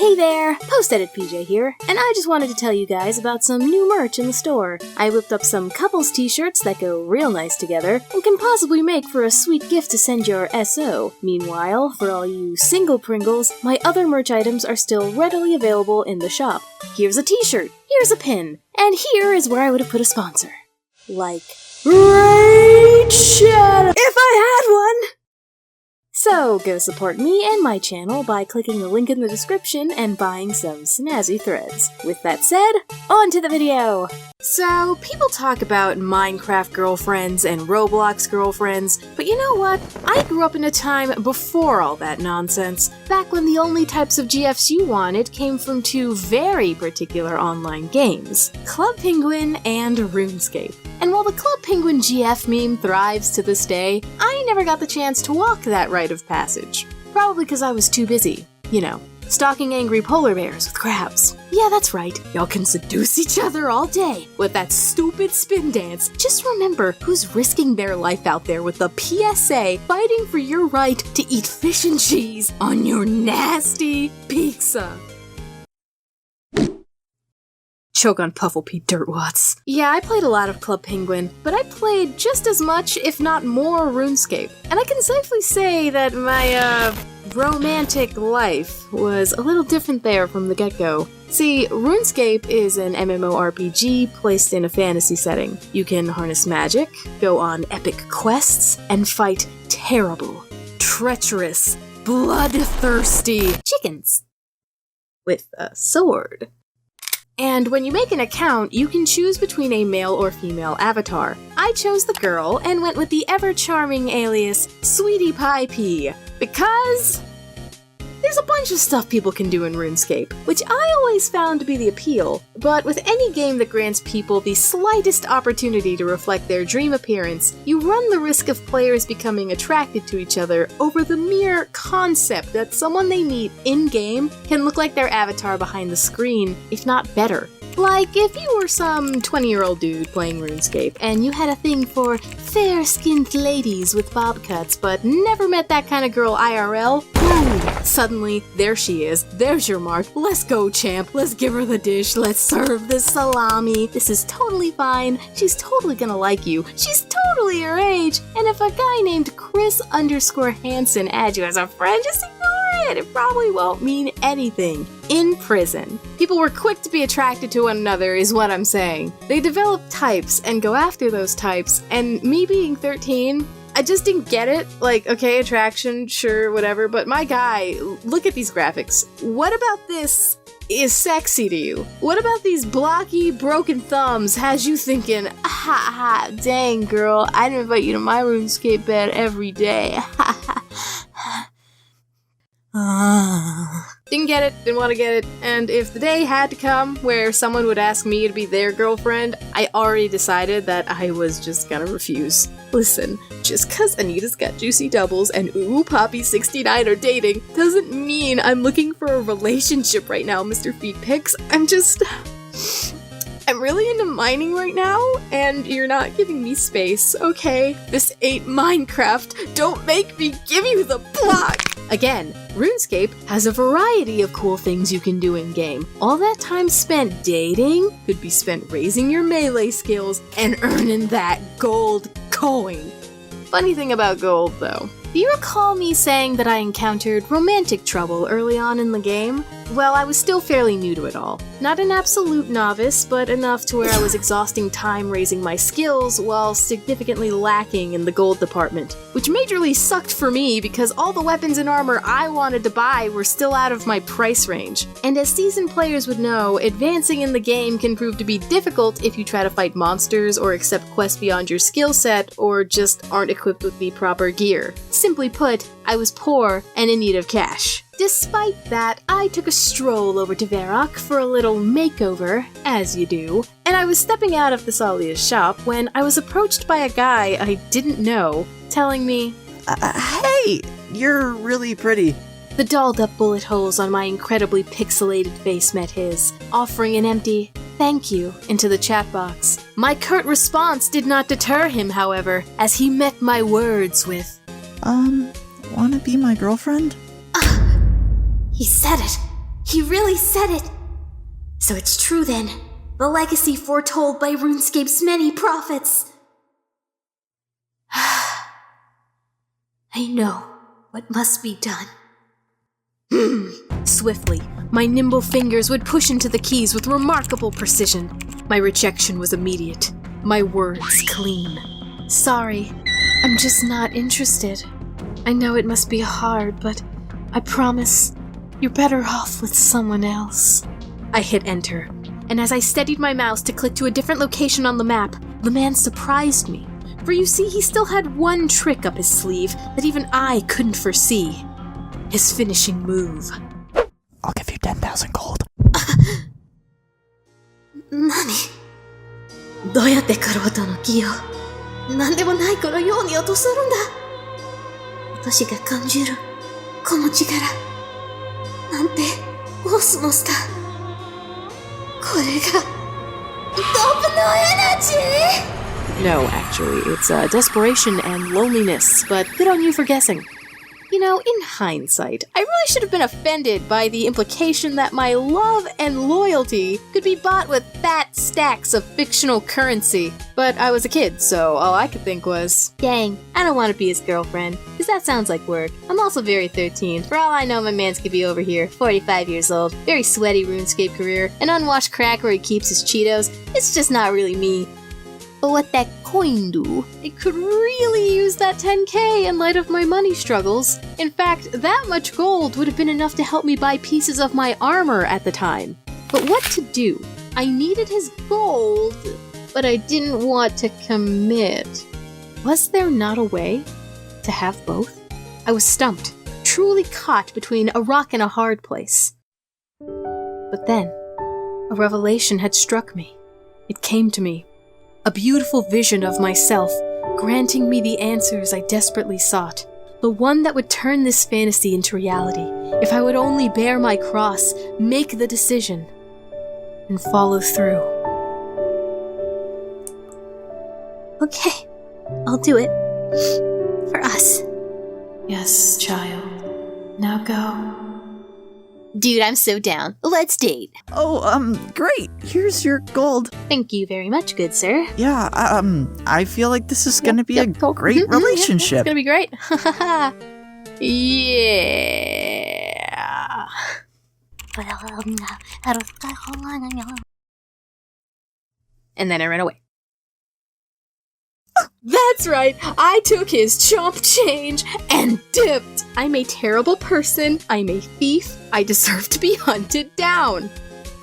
Hey there, Post-Edit PJ here, and I just wanted to tell you guys about some new merch in the store. I whipped up some couples t-shirts that go real nice together, and can possibly make for a sweet gift to send your SO. Meanwhile, for all you single Pringles, my other merch items are still readily available in the shop. Here's a t-shirt, here's a pin, and here is where I would have put a sponsor. Like, Raid Shadow, if I had one! So, go support me and my channel by clicking the link in the description and buying some snazzy threads. With that said, on to the video! So, people talk about Minecraft girlfriends and Roblox girlfriends, but you know what? I grew up in a time before all that nonsense, back when the only types of GFs you wanted came from two very particular online games, Club Penguin and Runescape. And while the Club Penguin GF meme thrives to this day, I never got the chance to walk that rite of passage. Probably because I was too busy, stalking angry polar bears with crabs. Yeah, that's right, y'all can seduce each other all day with that stupid spin dance. Just remember who's risking their life out there with the PSA fighting for your right to eat fish and cheese on your nasty pizza. Choke on Pufflepee Dirtwats. Yeah, I played a lot of Club Penguin, but I played just as much, if not more, RuneScape. And I can safely say that my, romantic life was a little different there from the get-go. See, RuneScape is an MMORPG placed in a fantasy setting. You can harness magic, go on epic quests, and fight terrible, treacherous, bloodthirsty chickens with a sword. And when you make an account, you can choose between a male or female avatar. I chose the girl and went with the ever-charming alias Sweetie Pie Pea, because there's a bunch of stuff people can do in RuneScape, which I always found to be the appeal, but with any game that grants people the slightest opportunity to reflect their dream appearance, you run the risk of players becoming attracted to each other over the mere concept that someone they meet in-game can look like their avatar behind the screen, if not better. Like, if you were some 20-year-old dude playing RuneScape, and you had a thing for fair-skinned ladies with bob cuts, but never met that kind of girl IRL, boom! Suddenly, there she is. There's your mark. Let's go, champ. Let's give her the dish. Let's serve this salami. This is totally fine. She's totally gonna like you. She's totally your age. And if a guy named Chris_Hansen adds you as a friend, just ignore it. It probably won't mean anything. In prison, people were quick to be attracted to one another is what I'm saying. They develop types and go after those types, and me being 13, I just didn't get it. Like, okay, attraction, sure, whatever, but my guy, look at these graphics. What about this is sexy to you? What about these blocky, broken thumbs has you thinking, ha ha, dang girl, I'd invite you to my RuneScape bed every day, ha ha. Didn't get it, didn't want to get it, and if the day had to come where someone would ask me to be their girlfriend, I already decided that I was just gonna refuse. Listen, just cause Anita's got juicy doubles and ooh Poppy69 are dating doesn't mean I'm looking for a relationship right now, Mr. Feet Pics. I'm really into mining right now, and you're not giving me space, okay? This ain't Minecraft. Don't make me give you the block! Again, RuneScape has a variety of cool things you can do in-game. All that time spent dating could be spent raising your melee skills and earning that gold coin. Funny thing about gold, though. Do you recall me saying that I encountered romantic trouble early on in the game? Well, I was still fairly new to it all. Not an absolute novice, but enough to where I was exhausting time raising my skills while significantly lacking in the gold department. Which majorly sucked for me because all the weapons and armor I wanted to buy were still out of my price range. And as seasoned players would know, advancing in the game can prove to be difficult if you try to fight monsters or accept quests beyond your skill set or just aren't equipped with the proper gear. Simply put, I was poor and in need of cash. Despite that, I took a stroll over to Varrock for a little makeover, as you do, and I was stepping out of Thessalia's shop when I was approached by a guy I didn't know, telling me, Hey, you're really pretty. The dolled-up bullet holes on my incredibly pixelated face met his, offering an empty thank you into the chat box. My curt response did not deter him, however, as he met my words with, Wanna be my girlfriend? He said it. He really said it! So it's true then. The legacy foretold by RuneScape's many prophets. I know what must be done. Swiftly, my nimble fingers would push into the keys with remarkable precision. My rejection was immediate. My words clean. Sorry, I'm just not interested. I know it must be hard, but I promise you're better off with someone else. I hit enter, and as I steadied my mouse to click to a different location on the map, the man surprised me. For you see, he still had one trick up his sleeve that even I couldn't foresee. His finishing move. I'll give you 10,000 gold. 何？どうやって玄人の気を何でもない子のように落とせるんだ。私が感じるこの力なんてオースモスだ。これがドープのエナジー。 No, actually, it's desperation and loneliness, but good on you for guessing. You know, in hindsight, I really should have been offended by the implication that my love and loyalty could be bought with fat stacks of fictional currency. But I was a kid, so all I could think was, dang, I don't want to be his girlfriend, because that sounds like work. I'm also very 13. For all I know, my man's could be over here, 45 years old, very sweaty RuneScape career, an unwashed crack where he keeps his Cheetos. It's just not really me. But what that coin do? It could really use that 10k in light of my money struggles. In fact, that much gold would have been enough to help me buy pieces of my armor at the time. But what to do? I needed his gold, but I didn't want to commit. Was there not a way to have both? I was stumped, truly caught between a rock and a hard place. But then, a revelation had struck me. It came to me. A beautiful vision of myself, granting me the answers I desperately sought. The one that would turn this fantasy into reality, if I would only bear my cross, make the decision, and follow through. Okay, I'll do it. For us. Yes, child. Now go. Dude, I'm so down. Let's date. Oh, great. Here's your gold. Thank you very much, good sir. Yeah, I feel like this is gonna be a great relationship. It's gonna be great. Yeah. And then I ran away. That's right, I took his chump change and dipped. I'm a terrible person, I'm a thief, I deserve to be hunted down.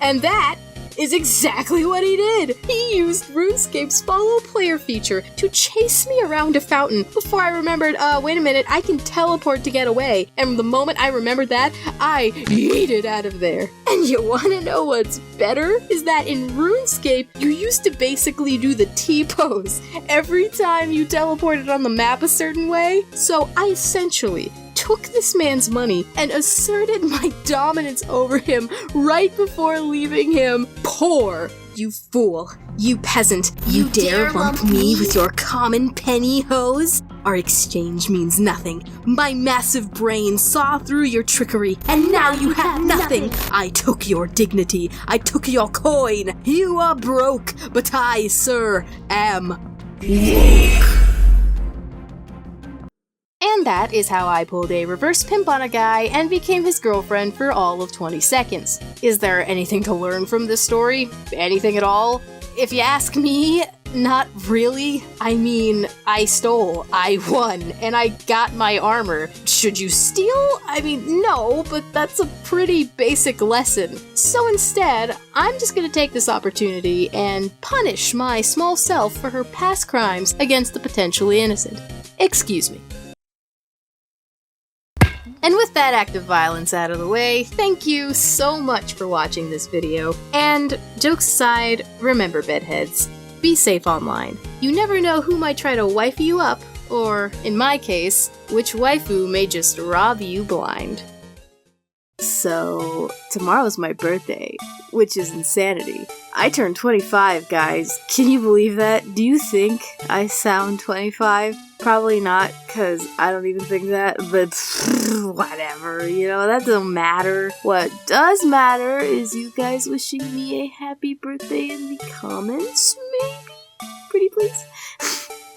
And that is exactly what he did. He used RuneScape's follow player feature to chase me around a fountain before I remembered, wait a minute, I can teleport to get away. And the moment I remembered that, I yeeted out of there. And you wanna know what's better? Is that in RuneScape, you used to basically do the T-pose every time you teleported on the map a certain way. So I essentially took this man's money and asserted my dominance over him right before leaving him poor. You fool. You peasant. You dare lump me with your common penny hose? Our exchange means nothing. My massive brain saw through your trickery, and now you have nothing. I took your dignity. I took your coin. You are broke, but I, sir, am woke. And that is how I pulled a reverse pimp on a guy and became his girlfriend for all of 20 seconds. Is there anything to learn from this story? Anything at all? If you ask me, not really. I mean, I stole, I won, and I got my armor. Should you steal? I mean, no, but that's a pretty basic lesson. So instead, I'm just gonna take this opportunity and punish my small self for her past crimes against the potentially innocent. Excuse me. And with that act of violence out of the way, thank you so much for watching this video. And jokes aside, remember bedheads, be safe online. You never know who might try to wife you up, or, in my case, which waifu may just rob you blind. So, tomorrow's my birthday, which is insanity. I turned 25, guys. Can you believe that? Do you think I sound 25? Probably not, because I don't even think that, but whatever, you know, that doesn't matter. What does matter is you guys wishing me a happy birthday in the comments, maybe? Pretty please?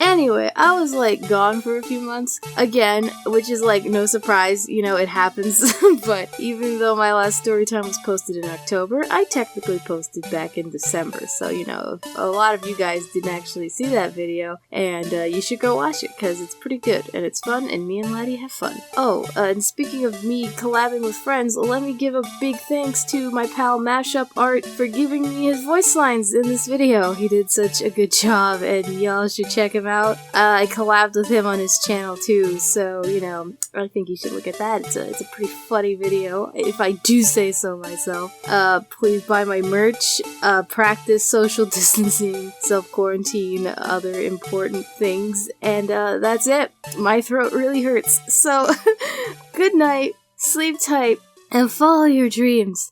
Anyway, I was like gone for a few months again, which is like no surprise, you know, it happens. But even though my last story time was posted in October, I technically posted back in December. So, you know, a lot of you guys didn't actually see that video, and you should go watch it because it's pretty good and it's fun, and me and Laddie have fun. Oh, and speaking of me collabing with friends, let me give a big thanks to my pal Mashup Art for giving me his voice lines in this video. He did such a good job, and y'all should check him out. I collabed with him on his channel too, so, you know, I think you should look at that. It's a pretty funny video, if I do say so myself. Please buy my merch, practice social distancing, self-quarantine, other important things, and that's it. My throat really hurts, so good night, sleep tight, and follow your dreams.